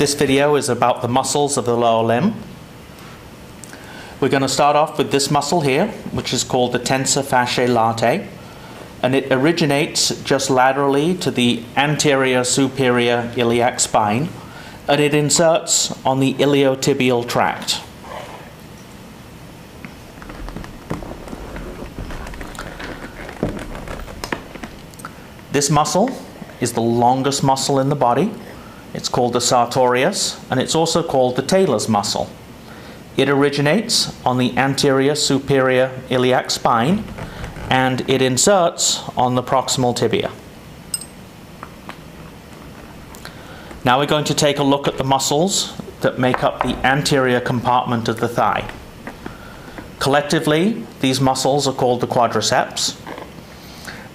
This video is about the muscles of the lower limb. We're going to start off with this muscle here, which is called the tensor fasciae latae, and it originates just laterally to the anterior superior iliac spine, and it inserts on the iliotibial tract. This muscle is the longest muscle in the body. It's called the sartorius, and it's also called the Taylor's muscle. It originates on the anterior superior iliac spine, and it inserts on the proximal tibia. Now we're going to take a look at the muscles that make up the anterior compartment of the thigh. Collectively, these muscles are called the quadriceps.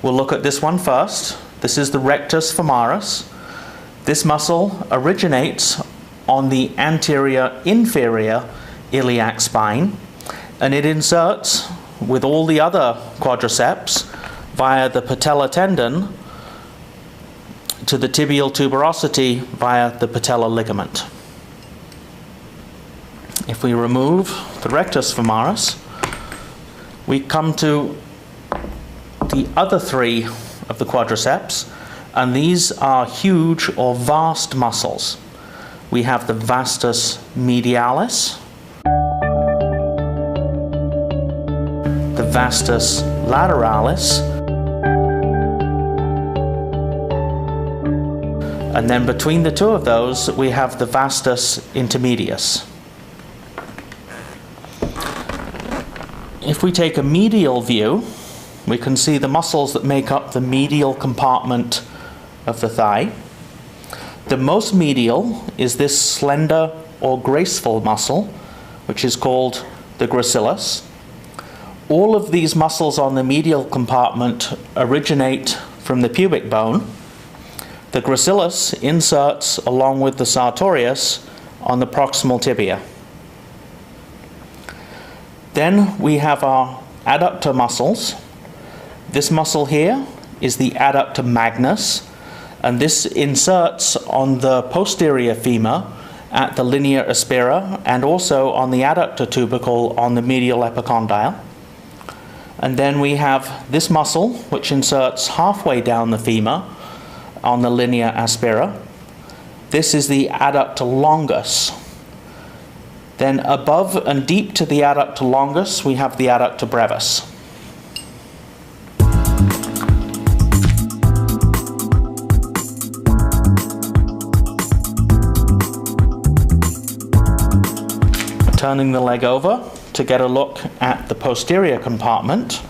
We'll look at this one first. This is the rectus femoris. This muscle originates on the anterior inferior iliac spine, and it inserts with all the other quadriceps via the patellar tendon to the tibial tuberosity via the patellar ligament. If we remove the rectus femoris, we come to the other three of the quadriceps, and these are huge or vast muscles. We have the vastus medialis, the vastus lateralis, and then between the two of those we have the vastus intermedius. If we take a medial view, we can see the muscles that make up the medial compartment of the thigh. The most medial is this slender or graceful muscle, which is called the gracilis. All of these muscles on the medial compartment originate from the pubic bone. The gracilis inserts along with the sartorius on the proximal tibia. Then we have our adductor muscles. This muscle here is the adductor magnus, and this inserts on the posterior femur at the linea aspera and also on the adductor tubercle on the medial epicondyle. And then we have this muscle, which inserts halfway down the femur on the linea aspera. This is the adductor longus. Then above and deep to the adductor longus, we have the adductor brevis. Turning the leg over to get a look at the posterior compartment.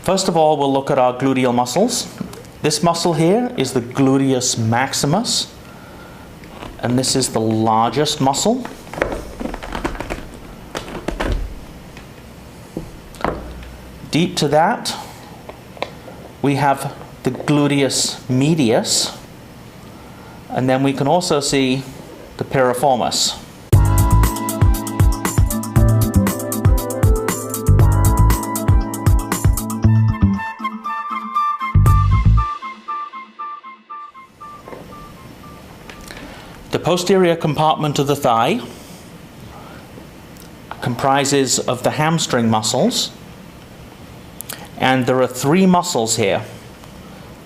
First of all, we'll look at our gluteal muscles. This muscle here is the gluteus maximus, and this is the largest muscle. Deep to that, we have the gluteus medius, and then we can also see the piriformis. The posterior compartment of the thigh comprises of the hamstring muscles, and there are three muscles here.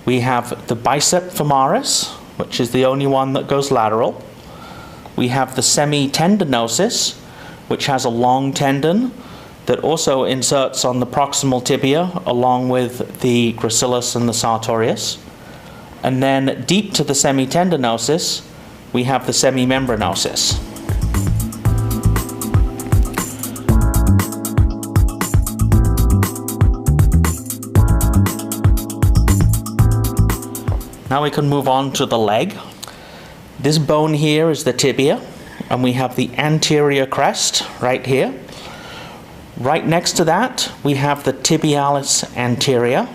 We have the bicep femoris, which is the only one that goes lateral. We have the semitendinosus, which has a long tendon that also inserts on the proximal tibia along with the gracilis and the sartorius. And then deep to the semitendinosus, we have the semimembranosus. Now we can move on to the leg. This bone here is the tibia, and we have the anterior crest right here. Right next to that, we have the tibialis anterior.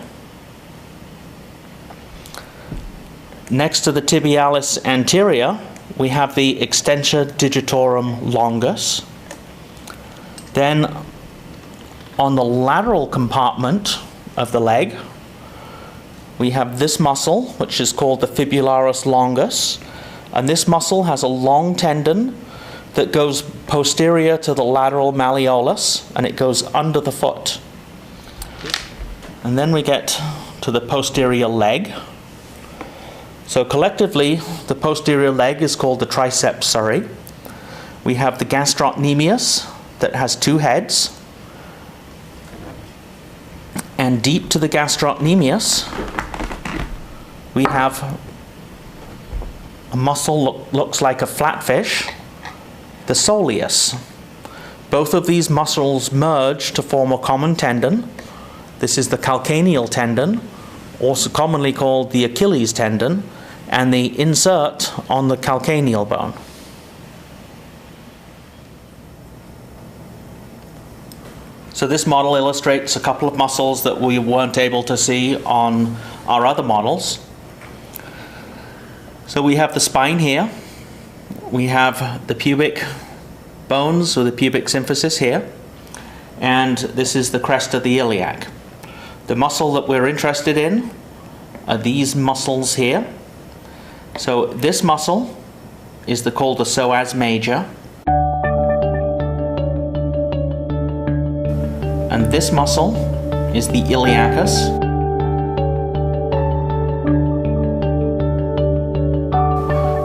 Next to the tibialis anterior, we have the extensor digitorum longus. Then on the lateral compartment of the leg, we have this muscle, which is called the fibularis longus, And this muscle has a long tendon that goes posterior to the lateral malleolus, and it goes under the foot. And then we get to the posterior leg. So collectively, the posterior leg is called the triceps surae. We have the gastrocnemius that has two heads. And deep to the gastrocnemius, we have a muscle looks like a flatfish, the soleus. Both of these muscles merge to form a common tendon. This is the calcaneal tendon, also commonly called the Achilles tendon, and they insert on the calcaneal bone. So this model illustrates a couple of muscles that we weren't able to see on our other models. So we have the spine here. We have the pubic bones, or the pubic symphysis here. And this is the crest of the iliac. The muscle that we're interested in are these muscles here. So this muscle is called the psoas major. And this muscle is the iliacus.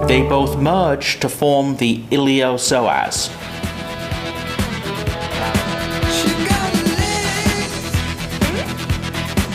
They both merge to form the iliopsoas.